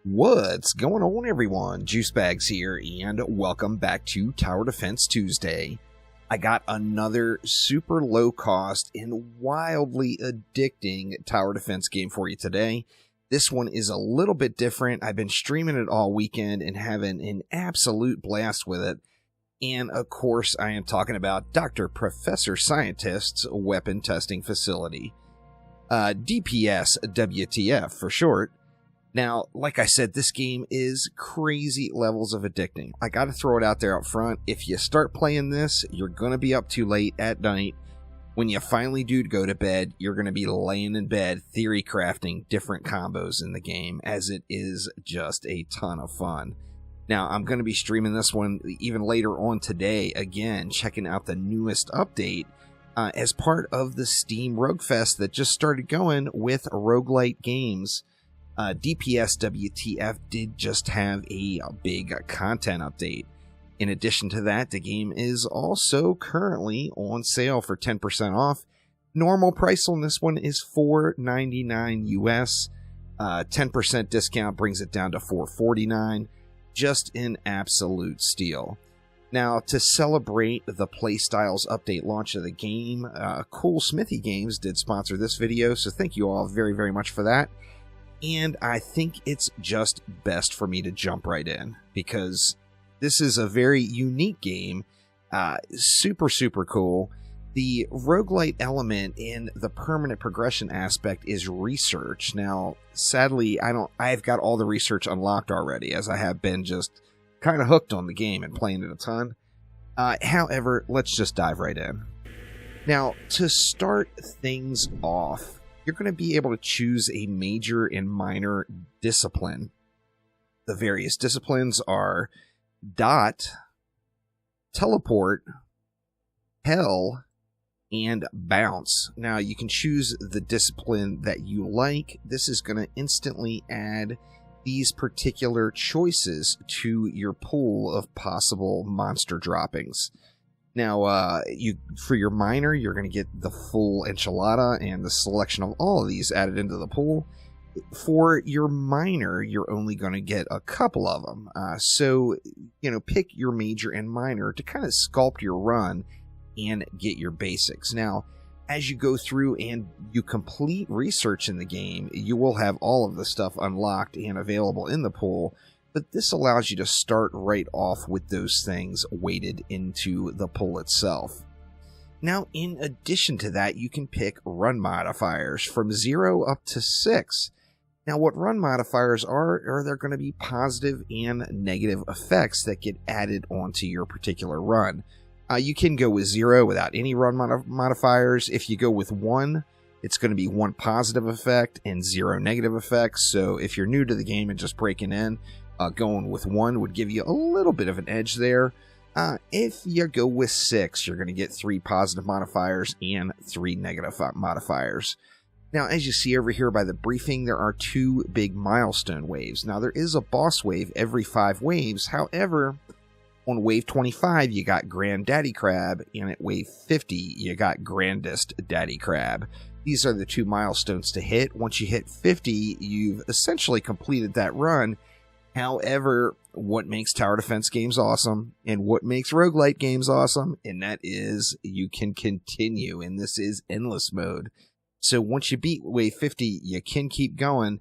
What's going on, everyone? Juicebags here, and welcome back to Tower Defense Tuesday. I got another super low cost and wildly addicting tower defense game for you today. This one is a little bit different. I've been streaming it all weekend and having an absolute blast with it. And of course, I am talking about Dr. Professor Scientist's weapon testing facility. DPSWTF for short. Now, like I said, this game is crazy levels of addicting. I got to throw it out there up front. If you start playing this, you're going to be up too late at night. When you finally do go to bed, you're going to be laying in bed theory crafting different combos in the game, as it is just a ton of fun. Now, I'm going to be streaming this one even later on today, again, checking out the newest update as part of the Steam Rogue Fest that just started going with roguelite games. DPSWTF did just have a big content update. In addition to that, the game is also currently on sale for 10% off. Normal price on this one is $4.99 US. 10% discount brings it down to $4.49. Just an absolute steal. Now, to celebrate the Playstyles update launch of the game, Cool Smithy Games did sponsor this video, so thank you all very, very much for that. And I think it's just best for me to jump right in, because this is a very unique game, super, super cool. The roguelite element in the permanent progression aspect is research. Now, sadly, I've got all the research unlocked already, as I have been just kind of hooked on the game and playing it a ton. However, let's just dive right in. Now, to start things off, you're going to be able to choose a major and minor discipline. The various disciplines are dot, teleport, hell, and bounce. Now, you can choose the discipline that you like. This is going to instantly add these particular choices to your pool of possible monster droppings. Now, for your minor, you're going to get the full enchilada and the selection of all of these added into the pool. For your minor, you're only going to get a couple of them. So, pick your major and minor to kind of sculpt your run and get your basics. Now, as you go through and you complete research in the game, you will have all of the stuff unlocked and available in the pool. But this allows you to start right off with those things weighted into the pool itself. Now, in addition to that, you can pick run modifiers from 0 up to 6. Now, what run modifiers are they're going to be positive and negative effects that get added onto your particular run. You can go with 0 without any run modifiers. If you go with 1, it's going to be 1 positive effect and 0 negative effects. So if you're new to the game and just breaking in, going with 1 would give you a little bit of an edge there. If you go with 6, you're going to get 3 positive modifiers and 3 negative modifiers. Now, as you see over here by the briefing, there are 2 big milestone waves. Now, there is a boss wave every 5 waves. However, on wave 25, you got Grand Daddy Crab, and at wave 50, you got Grandest Daddy Crab. These are the 2 milestones to hit. Once you hit 50, you've essentially completed that run. However, what makes tower defense games awesome and what makes roguelite games awesome, and that is you can continue, and this is endless mode. So once you beat wave 50, you can keep going.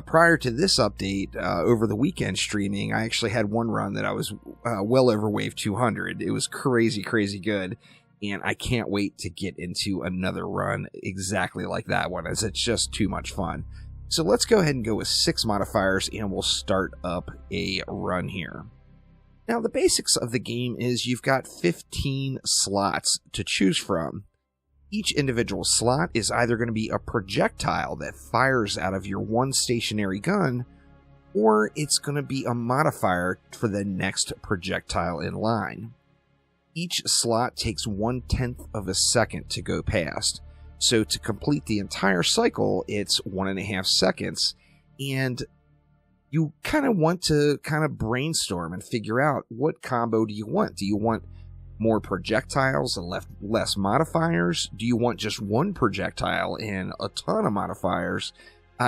Prior to this update, over the weekend streaming, I actually had one run that I was well over wave 200. It was crazy, crazy good, and I can't wait to get into another run exactly like that one, as it's just too much fun. So let's go ahead and go with 6 modifiers, and we'll start up a run here. Now, the basics of the game is you've got 15 slots to choose from. Each individual slot is either going to be a projectile that fires out of your one stationary gun, or it's going to be a modifier for the next projectile in line. Each slot takes 1/10 of a second to go past. So to complete the entire cycle, it's 1.5 seconds, and you kind of want to brainstorm and figure out what combo do you want. Do you want more projectiles and less modifiers? Do you want just one projectile and a ton of modifiers?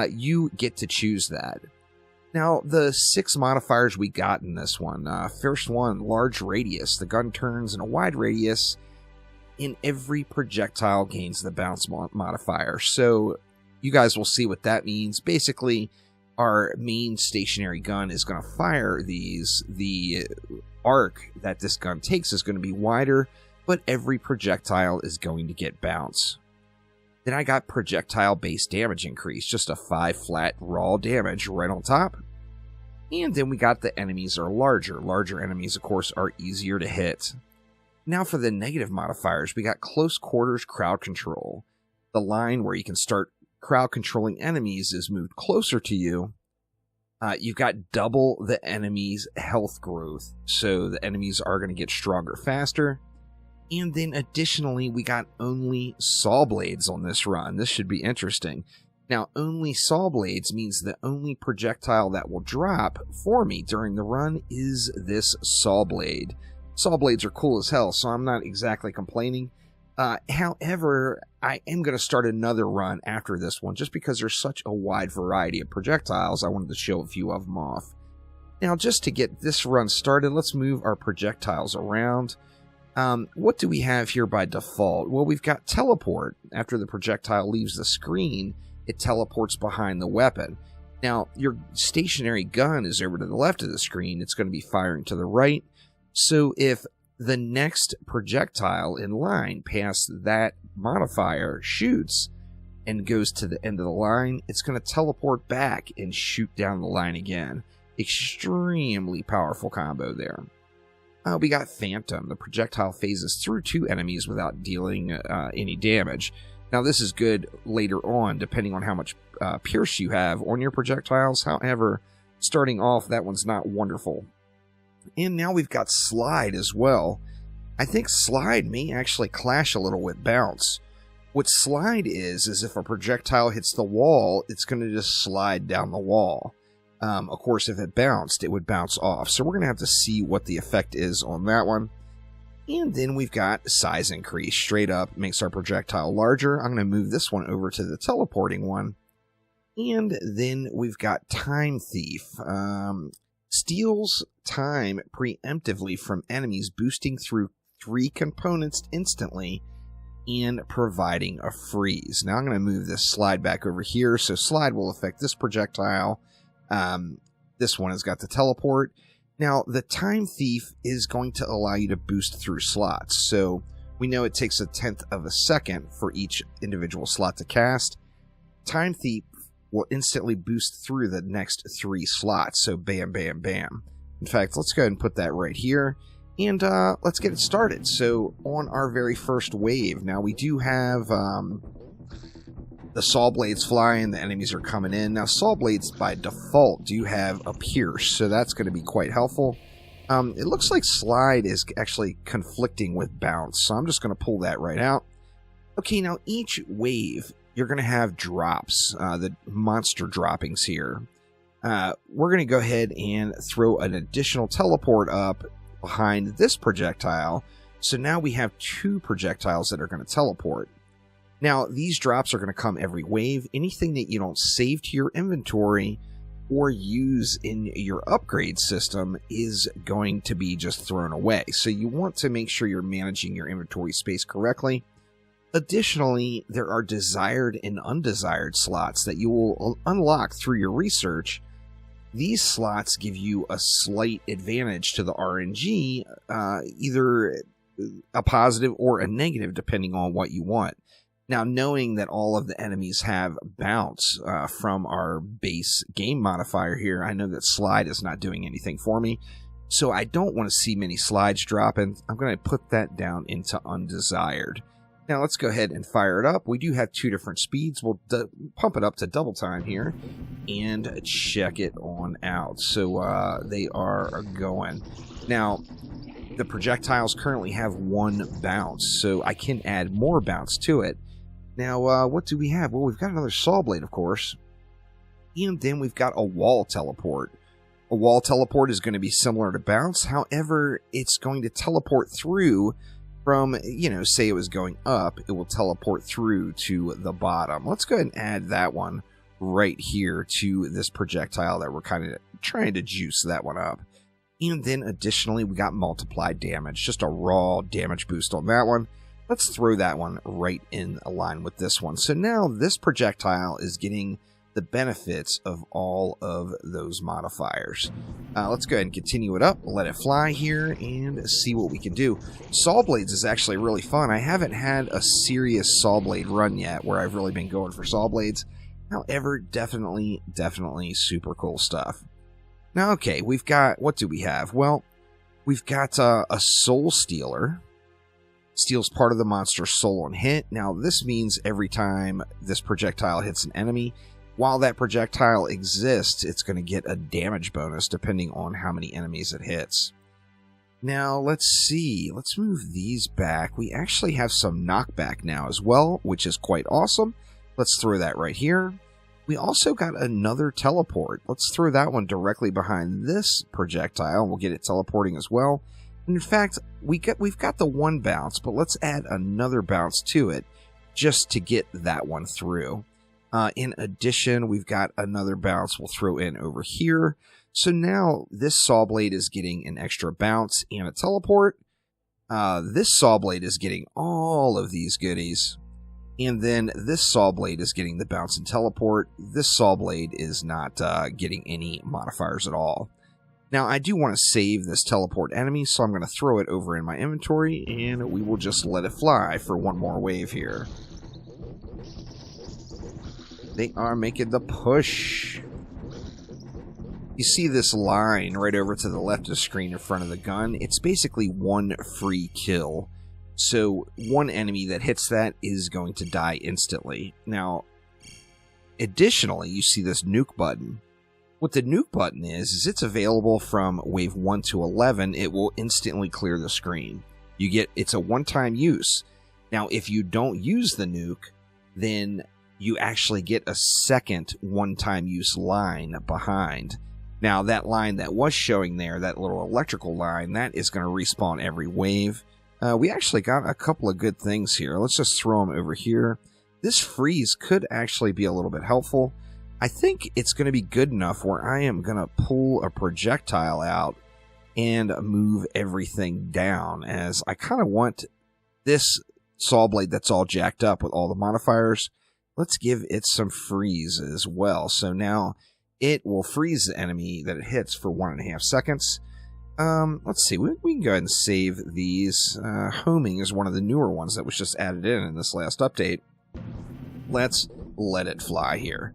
You get to choose that. Now, the 6 modifiers we got in this one. First one, large radius. The gun turns in a wide radius, and every projectile gains the bounce modifier. So you guys will see what that means. Basically, our main stationary gun is going to fire these. The arc that this gun takes is going to be wider, but every projectile is going to get bounce. Then I got projectile base damage increase, just a 5 flat raw damage right on top. And then we got the enemies are larger. Larger enemies, of course, are easier to hit. Now for the negative modifiers, we got close quarters crowd control. The line where you can start crowd controlling enemies is moved closer to you. You've got double the enemy's health growth, so the enemies are going to get stronger faster. And then additionally, we got only saw blades on this run. This should be interesting. Now, only saw blades means the only projectile that will drop for me during the run is this saw blade. Saw blades are cool as hell, so I'm not exactly complaining. However, I am going to start another run after this one, just because there's such a wide variety of projectiles. I wanted to show a few of them off. Now, just to get this run started, let's move our projectiles around. What do we have here by default? Well, we've got teleport. After the projectile leaves the screen, it teleports behind the weapon. Now, your stationary gun is over to the left of the screen. It's going to be firing to the right. So if the next projectile in line past that modifier shoots and goes to the end of the line, it's going to teleport back and shoot down the line again. Extremely powerful combo there. We got Phantom. The projectile phases through 2 enemies without dealing any damage. Now, this is good later on, depending on how much pierce you have on your projectiles. However, starting off, that one's not wonderful. And now we've got Slide as well. I think Slide may actually clash a little with Bounce. What Slide is if a projectile hits the wall, it's going to just slide down the wall. Of course, if it bounced, it would bounce off. So we're going to have to see what the effect is on that one. And then we've got size increase. Straight up makes our projectile larger. I'm going to move this one over to the teleporting one. And then we've got Time Thief. Steals time preemptively from enemies, boosting through 3 components instantly and providing a freeze. Now I'm going to move this Slide back over here. So Slide will affect this projectile. This one has got the teleport. Now, the Time Thief is going to allow you to boost through slots. So we know it takes 1/10 of a second for each individual slot to cast. Time Thief will instantly boost through the next 3 slots. So bam, bam, bam. In fact, let's go ahead and put that right here. And let's get it started. So on our very first wave, now we do have the saw blades flying, the enemies are coming in. Now, saw blades by default do have a pierce, so that's going to be quite helpful. It looks like Slide is actually conflicting with Bounce, so I'm just going to pull that right out. Okay, now each wave, you're going to have drops, the monster droppings here. We're going to go ahead and throw an additional teleport up behind this projectile, so now we have 2 projectiles that are going to teleport. Now, these drops are going to come every wave. Anything that you don't save to your inventory or use in your upgrade system is going to be just thrown away. So you want to make sure you're managing your inventory space correctly. Additionally, there are desired and undesired slots that you will unlock through your research. These slots give you a slight advantage to the RNG, either a positive or a negative, depending on what you want. Now, knowing that all of the enemies have bounce from our base game modifier here, I know that Slide is not doing anything for me. So I don't want to see many slides dropping. I'm going to put that down into undesired. Now, let's go ahead and fire it up. We do have 2 different speeds. We'll pump it up to double time here and check it on out. So they are going. Now, the projectiles currently have 1 bounce, so I can add more bounce to it. Now, what do we have? Well, we've got another saw blade, of course. And then we've got a wall teleport. A wall teleport is going to be similar to bounce. However, it's going to teleport through from, say it was going up, it will teleport through to the bottom. Let's go ahead and add that one right here to this projectile that we're kind of trying to juice that one up. And then additionally, we got multiplied damage, just a raw damage boost on that one. Let's throw that one right in line with this one. So now this projectile is getting the benefits of all of those modifiers. Let's go ahead and continue it up, let it fly here, and see what we can do. Saw Blades is actually really fun. I haven't had a serious Saw Blade run yet where I've really been going for Saw Blades. However, definitely super cool stuff. Now, okay, we've got, what do we have? Well, we've got a Soulstealer. Steals part of the monster's soul on hit. Now, this means every time this projectile hits an enemy, while that projectile exists, it's going to get a damage bonus depending on how many enemies it hits. Now, let's see. Let's move these back. We actually have some knockback now as well, which is quite awesome. Let's throw that right here. We also got another teleport. Let's throw that one directly behind this projectile. We'll get it teleporting as well. In fact, we've got the one bounce, but let's add another bounce to it just to get that one through. In addition, we've got another bounce we'll throw in over here. So now this Saw Blade is getting an extra bounce and a teleport. This Saw Blade is getting all of these goodies. And then this Saw Blade is getting the bounce and teleport. This Saw Blade is not getting any modifiers at all. Now, I do want to save this teleport enemy, so I'm going to throw it over in my inventory, and we will just let it fly for one more wave here. They are making the push. You see this line right over to the left of the screen in front of the gun. It's basically one free kill. So one enemy that hits that is going to die instantly. Now, additionally, you see this nuke button. What the nuke button is it's available from wave 1 to 11. It will instantly clear the screen. It's a one-time use. Now, if you don't use the nuke, then you actually get a second one-time use line behind. Now, that line that was showing there, that little electrical line, that is going to respawn every wave. We actually got a couple of good things here. Let's just throw them over here. This freeze could actually be a little bit helpful. I think it's going to be good enough where I am going to pull a projectile out and move everything down, as I kind of want this Saw Blade that's all jacked up with all the modifiers. Let's give it some freeze as well. So now it will freeze the enemy that it hits for 1.5 seconds. Let's see, we can go ahead and save these. Homing is one of the newer ones that was just added in this last update. Let's let it fly here.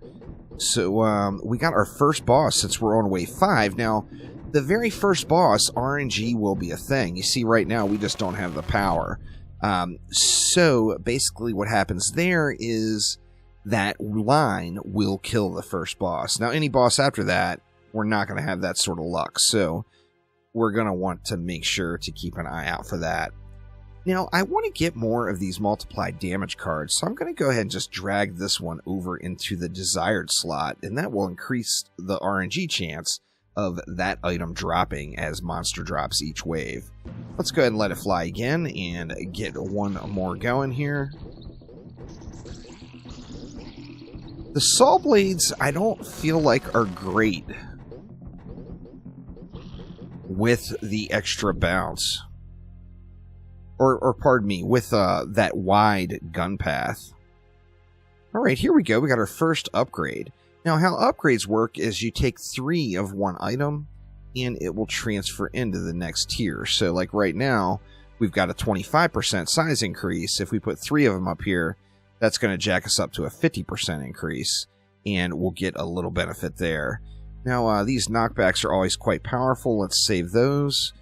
So we got our first boss since we're on wave 5. Now, the very first boss, RNG will be a thing. You see right now we just don't have the power. So basically what happens there is that line will kill the first boss. Now, any boss after that, we're not going to have that sort of luck. So we're going to want to make sure to keep an eye out for that. Now, I want to get more of these multiplied damage cards, so I'm going to go ahead and just drag this one over into the desired slot, and that will increase the RNG chance of that item dropping as monster drops each wave. Let's go ahead and let it fly again and get one more going here. The Saw Blades, I don't feel like are great with the extra bounce. Or pardon me, with that wide gun path. Alright, here we go. We got our first upgrade. Now, how upgrades work is you take 3 of one item, and it will transfer into the next tier. So, like right now, we've got a 25% size increase. If we put 3 of them up here, that's going to jack us up to a 50% increase, and we'll get a little benefit there. Now, these knockbacks are always quite powerful. Let's save those.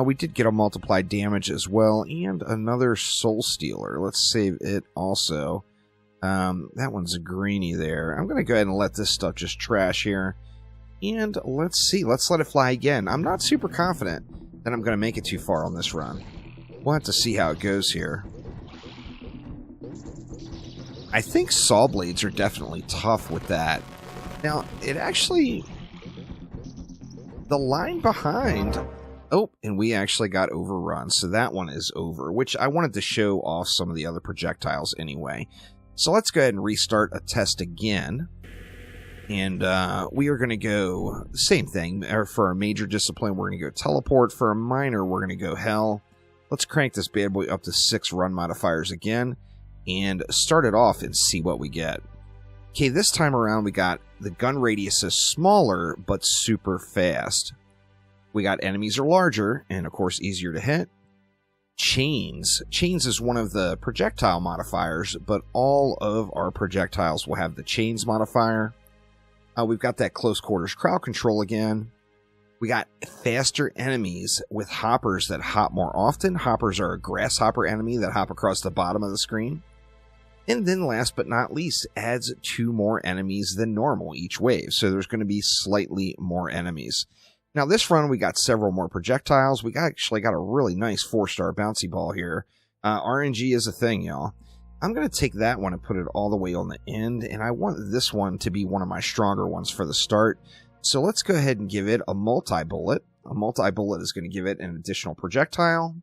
We did get a multiplied damage as well, and another Soulstealer. Let's save it also. That one's a greenie there. I'm going to go ahead and let this stuff just trash here. And let's see. Let's let it fly again. I'm not super confident that I'm going to make it too far on this run. We'll have to see how it goes here. I think Saw Blades are definitely tough with that. Now, it actually... The line behind... Oh, and we actually got overrun, so that one is over, which I wanted to show off some of the other projectiles anyway. So let's go ahead and restart a test again. And we are going to go the same thing. For our major discipline, we're going to go teleport. For a minor, we're going to go hell. Let's crank this bad boy up to 6 run modifiers again and start it off and see what we get. Okay, this time around we got the gun radius is smaller but super fast. We got enemies are larger and of course easier to hit. Chains. Chains is one of the projectile modifiers, but all of our projectiles will have the chains modifier. We've got that close quarters crowd control again. We got faster enemies with hoppers that hop more often. Hoppers are a grasshopper enemy that hop across the bottom of the screen. And then last but not least, adds 2 more enemies than normal each wave. So there's going to be slightly more enemies. Now this run we got several more projectiles. We actually got a really nice 4-star bouncy ball here. RNG is a thing, y'all. I'm going to take that one and put it all the way on the end, and I want this one to be one of my stronger ones for the start. So let's go ahead and give it a multi-bullet. A multi-bullet is going to give it an additional projectile.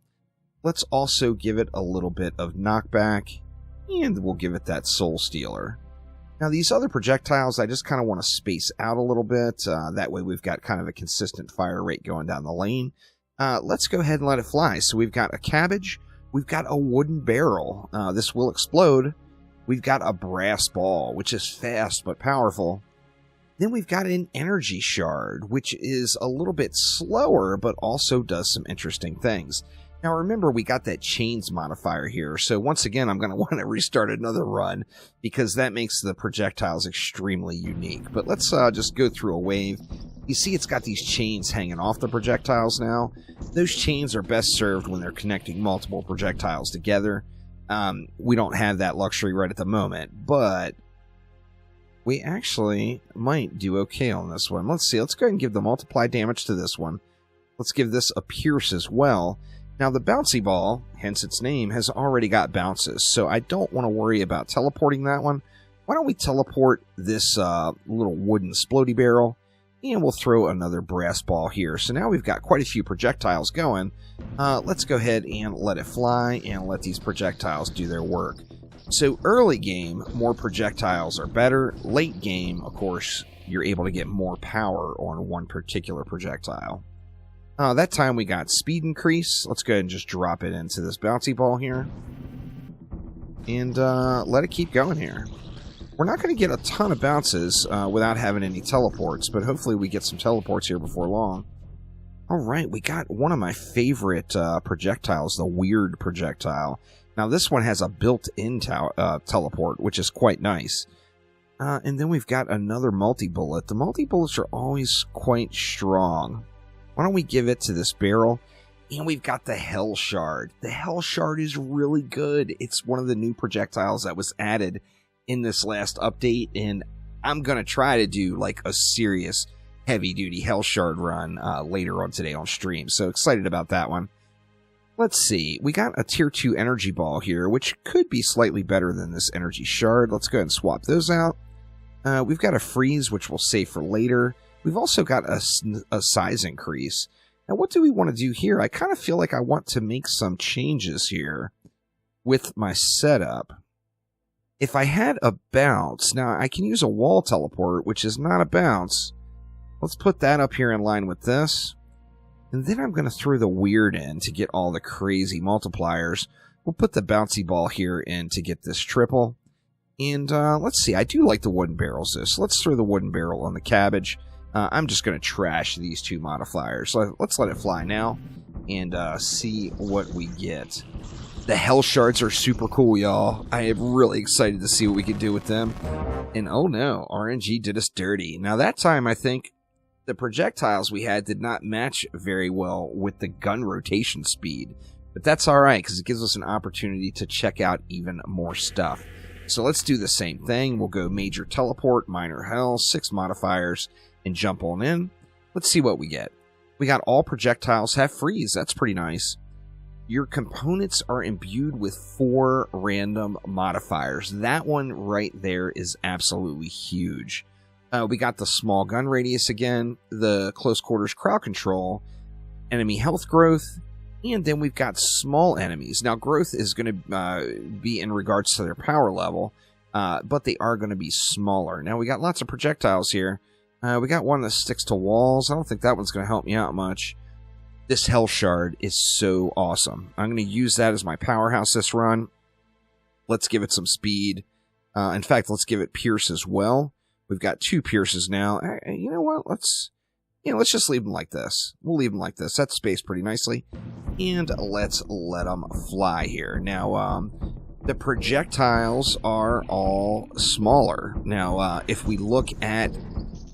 Let's also give it a little bit of knockback, and we'll give it that Soulstealer. Now these other projectiles, I just kind of want to space out a little bit. That way we've got kind of a consistent fire rate going down the lane. Let's go ahead and let it fly. So we've got a cabbage. We've got a wooden barrel. This will explode. We've got a brass ball, which is fast but powerful. Then we've got an energy shard, which is a little bit slower, but also does some interesting things. Now remember, we got that chains modifier here. So once again, I'm going to want to restart another run because that makes the projectiles extremely unique. But let's just go through a wave. You see it's got these chains hanging off the projectiles now. Those chains are best served when they're connecting multiple projectiles together. We don't have that luxury right at the moment, but we actually might do okay on this one. Let's see. Let's go ahead and give the multiply damage to this one. Let's give this a pierce as well. Now the bouncy ball, hence its name, has already got bounces, so I don't want to worry about teleporting that one. Why don't we teleport this little wooden splody barrel, and we'll throw another brass ball here. So now we've got quite a few projectiles going. Let's go ahead and let it fly and let these projectiles do their work. So early game, more projectiles are better. Late game, of course, you're able to get more power on one particular projectile. That time we got speed increase. Let's go ahead and just drop it into this bouncy ball here. And let it keep going here. We're not going to get a ton of bounces without having any teleports, but hopefully we get some teleports here before long. Alright, we got one of my favorite projectiles, the weird projectile. Now this one has a built-in teleport, which is quite nice. And then we've got another multi-bullet. The multi-bullets are always quite strong. Why don't we give it to this barrel? And we've got the Hell Shard. The Hell Shard is really good. It's one of the new projectiles that was added in this last update, and I'm going to try to do like a serious heavy-duty Hell Shard run later on today on stream. So excited about that one. Let's see. We got a Tier 2 energy ball here, which could be slightly better than this energy shard. Let's go ahead and swap those out. We've got a freeze, which we'll save for later. We've also got a size increase. Now, what do we want to do here? I kind of feel like I want to make some changes here with my setup. If I had a bounce, now I can use a wall teleport, which is not a bounce. Let's put that up here in line with this. And then I'm going to throw the weird in to get all the crazy multipliers. We'll put the bouncy ball here in to get this triple. And let's see, I do like the wooden barrels this. Let's throw the wooden barrel on the cabbage. I'm just going to trash these 2 modifiers. So let's let it fly now and see what we get. The Hell Shards are super cool, y'all. I am really excited to see what we can do with them. And oh no, RNG did us dirty. Now that time, I think the projectiles we had did not match very well with the gun rotation speed. But that's alright, because it gives us an opportunity to check out even more stuff. So let's do the same thing. We'll go major teleport, minor hell, 6 modifiers, and jump on in. Let's see what we get. We got all projectiles have freeze. That's pretty nice. Your components are imbued with 4 random modifiers. That one right there is absolutely huge. We got the small gun radius again, the close quarters crowd control, enemy health growth, and then we've got small enemies. Now growth is going to be in regards to their power level. but they are going to be smaller. Now, we got lots of projectiles here. We got one that sticks to walls. I don't think that one's going to help me out much. This Hell Shard is so awesome. I'm going to use that as my powerhouse this run. Let's give it some speed. In fact, let's give it Pierce as well. We've got 2 Pierces now. You know what? Let's just leave them like this. We'll leave them like this. That's spaced pretty nicely. And let's let them fly here. Now, the projectiles are all smaller. Now, if we look at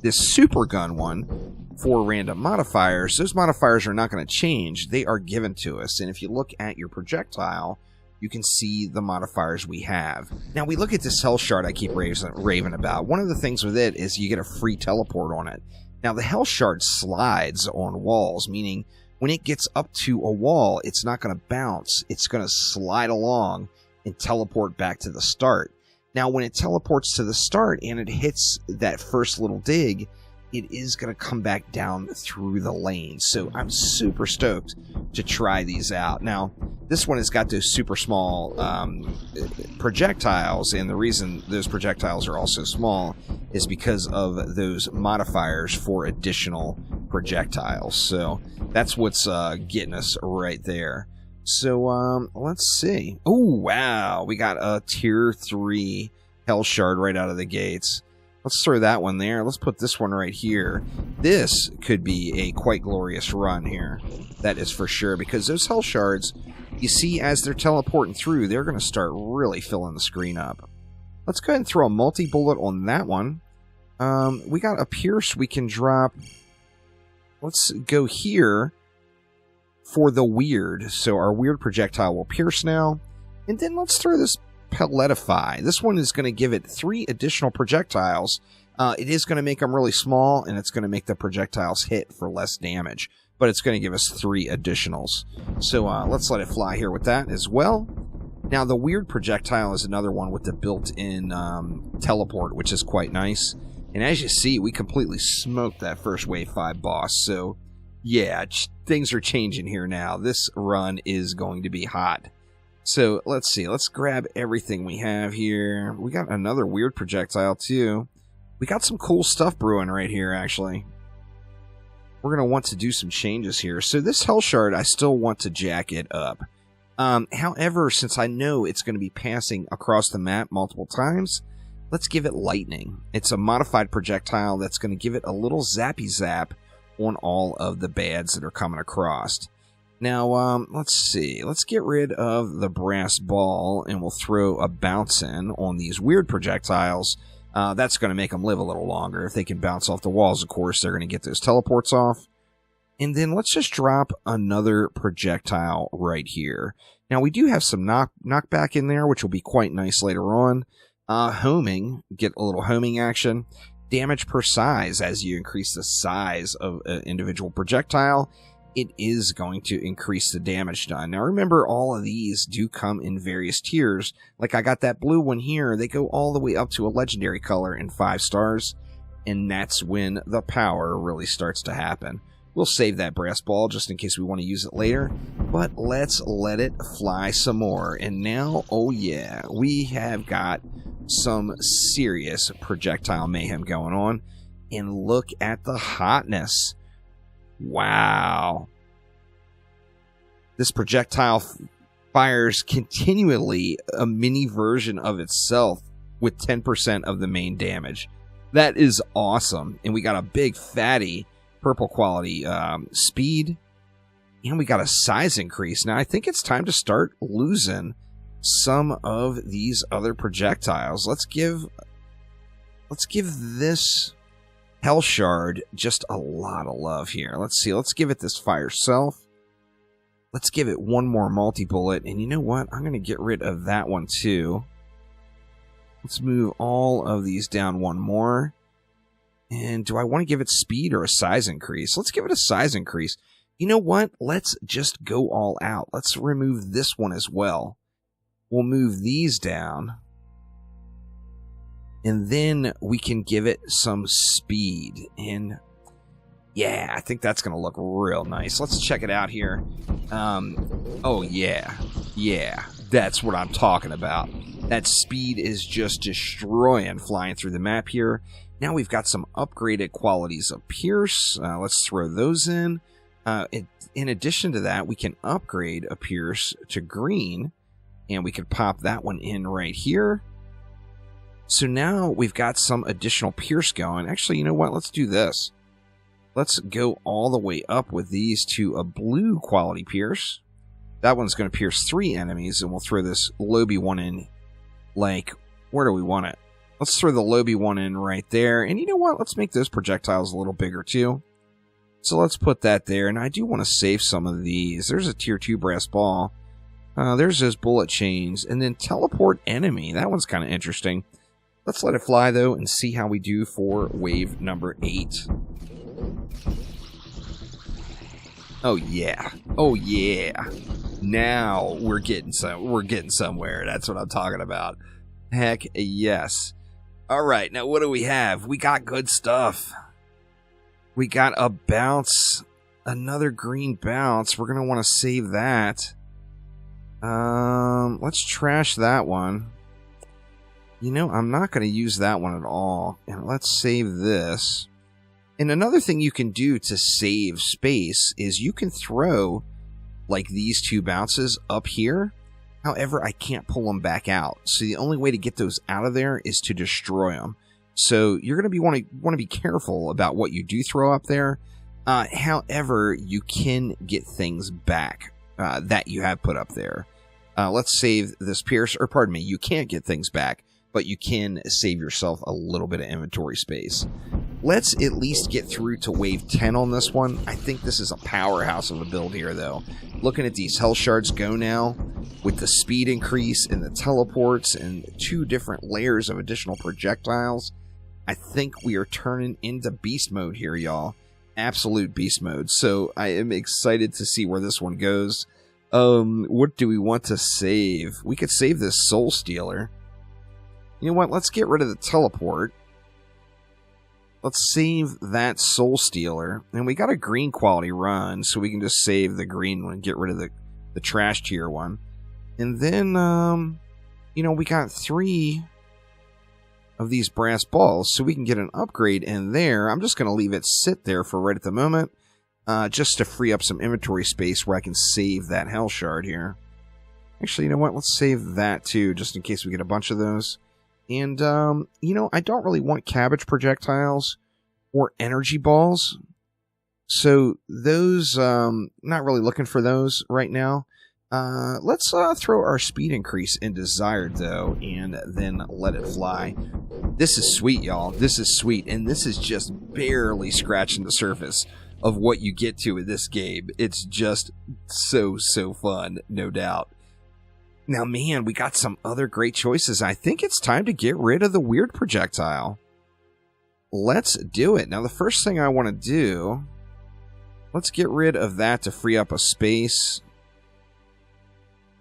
this super gun one for random modifiers, those modifiers are not going to change. They are given to us. And if you look at your projectile, you can see the modifiers we have. Now, we look at this Hell Shard I keep raving about. One of the things with it is you get a free teleport on it. Now, the Hell Shard slides on walls, meaning when it gets up to a wall, it's not going to bounce. It's going to slide along and teleport back to the start. Now, when it teleports to the start and it hits that first little dig, it is going to come back down through the lane. So I'm super stoked to try these out. Now, this one has got those super small projectiles, and the reason those projectiles are also small is because of those modifiers for additional projectiles. So that's what's getting us right there. So let's see. Oh, wow. We got a tier 3 Hell Shard right out of the gates. Let's throw that one there. Let's put this one right here. This could be a quite glorious run here. That is for sure. Because those Hell Shards, you see as they're teleporting through, they're going to start really filling the screen up. Let's go ahead and throw a multi-bullet on that one. We got a Pierce we can drop. Let's go here for the weird. So our weird projectile will pierce now. And then let's throw this Pelletify. This one is going to give it 3 additional projectiles. It is going to make them really small, and it's going to make the projectiles hit for less damage. But it's going to give us 3 additionals. So let's let it fly here with that as well. Now, the weird projectile is another one with the built-in teleport, which is quite nice. And as you see, we completely smoked that first Wave 5 boss. So, yeah, things are changing here now. This run is going to be hot. So, let's see. Let's grab everything we have here. We got another weird projectile, too. We got some cool stuff brewing right here, actually. We're going to want to do some changes here. So, this Hell Shard, I still want to jack it up. However, since I know it's going to be passing across the map multiple times, let's give it Lightning. It's a modified projectile that's going to give it a little zappy zap on all of the bads that are coming across. Now, let's see. Let's get rid of the brass ball, and we'll throw a bounce in on these weird projectiles. That's going to make them live a little longer. If they can bounce off the walls, of course, they're going to get those teleports off. And then let's just drop another projectile right here. Now, we do have some knockback in there, which will be quite nice later on. Homing, get a little homing action. Damage per size, as you increase the size of an individual projectile, it is going to increase the damage done. Now, remember, all of these do come in various tiers. Like, I got that blue one here. They go all the way up to a legendary color in 5 stars. And that's when the power really starts to happen. We'll save that brass ball just in case we want to use it later. But let's let it fly some more. And now, oh yeah, we have got some serious projectile mayhem going on. And look at the hotness. Wow. This projectile fires continually a mini version of itself with 10% of the main damage. That is awesome. And we got a big fatty purple quality speed. And we got a size increase. Now I think it's time to start losing some of these other projectiles. Let's give this Hell Shard just a lot of love here. Let's see. Let's give it this fire self. Let's give it one more multi-bullet. And you know what? I'm going to get rid of that one too. Let's move all of these down one more. And do I want to give it speed or a size increase? Let's give it a size increase. You know what? Let's just go all out. Let's remove this one as well. We'll move these down. And then we can give it some speed. And yeah, I think that's going to look real nice. Let's check it out here. Oh, yeah. Yeah. That's what I'm talking about. That speed is just destroying flying through the map here. Now we've got some upgraded qualities of Pierce. Let's throw those in. In addition to that, we can upgrade a Pierce to green, and we could pop that one in right here. So now we've got some additional Pierce going. Actually, you know what? Let's do this. Let's go all the way up with these to a blue quality Pierce. That one's going to pierce 3 enemies, and we'll throw this Lobby one in, like, where do we want it? Let's throw the Lobby one in right there. And you know what? Let's make those projectiles a little bigger too. So let's put that there. And I do want to save some of these. There's a tier 2 brass ball. There's those bullet chains. And then teleport enemy. That one's kind of interesting. Let's let it fly, though, and see how we do for wave number 8. Oh, yeah. Oh, yeah. Now we're getting somewhere. That's what I'm talking about. Heck yes. All right, now what do we have? We got good stuff. We got a bounce, another green bounce. We're going to want to save that. Let's trash that one. You know, I'm not going to use that one at all. And let's save this. And another thing you can do to save space is you can throw, like, these 2 bounces up here. However, I can't pull them back out. So the only way to get those out of there is to destroy them. So you're going to want to be careful about what you do throw up there. However, you can get things back that you have put up there. Let's save this Pierce, or pardon me, you can't get things back, but you can save yourself a little bit of inventory space. Let's at least get through to wave 10 on this one. I think this is a powerhouse of a build here, though. Looking at these health shards go now, with the speed increase and the teleports and 2 different layers of additional projectiles, I think we are turning into beast mode here, y'all. Absolute beast mode. So I am excited to see where this one goes. What do we want to save? We could save this Soulstealer. You know what? Let's get rid of the teleport. Let's save that Soulstealer. And we got a green quality run, so we can just save the green one, get rid of the trash tier one. And then, you know, we got 3 of these brass balls, so we can get an upgrade in there. I'm just going to leave it sit there for right at the moment, just to free up some inventory space where I can save that hell shard here. Actually, you know what? Let's save that too, just in case we get a bunch of those. And, you know, I don't really want cabbage projectiles or energy balls. So those, not really looking for those right now. Let's throw our speed increase in desired, though, and then let it fly. This is sweet, y'all. This is sweet, and this is just barely scratching the surface of what you get to in this game. It's just so fun, no doubt. Now, man, we got some other great choices. I think it's time to get rid of the weird projectile. Let's do it. Now, the first thing I want to do, let's get rid of that to free up a space.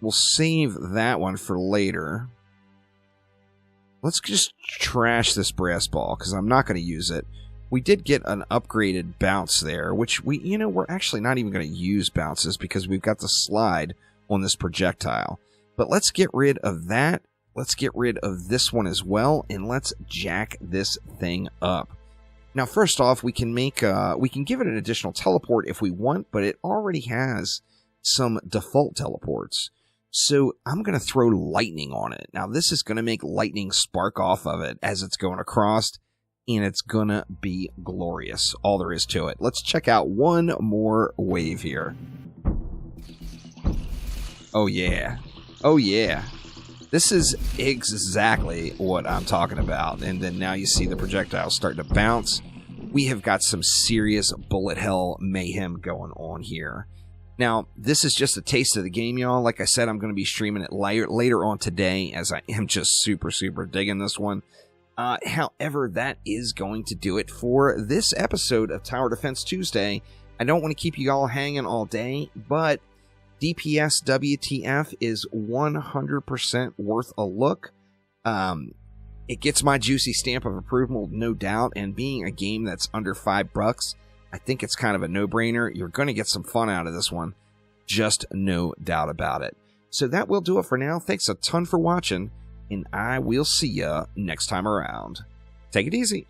We'll save that one for later. Let's just trash this brass ball, because I'm not going to use it. We did get an upgraded bounce there, which we're actually not even going to use bounces because we've got the slide on this projectile. But let's get rid of that. Let's get rid of this one as well, and let's jack this thing up. Now, first off, we can give it an additional teleport if we want, but it already has some default teleports. So I'm going to throw lightning on it. Now, this is going to make lightning spark off of it as it's going across, and it's going to be glorious. All there is to it. Let's check out one more wave here. Oh, yeah. Oh, yeah. This is exactly what I'm talking about. And then now you see the projectiles starting to bounce. We have got some serious bullet hell mayhem going on here. Now, this is just a taste of the game, y'all. Like I said, I'm going to be streaming it later on today, as I am just super digging this one. However, that is going to do it for this episode of Tower Defense Tuesday. I don't want to keep you all hanging all day, but DPSWTF is 100% worth a look. It gets my juicy stamp of approval, no doubt, and being a game that's under $5, I think it's kind of a no-brainer. You're going to get some fun out of this one. Just no doubt about it. So that will do it for now. Thanks a ton for watching, and I will see ya next time around. Take it easy.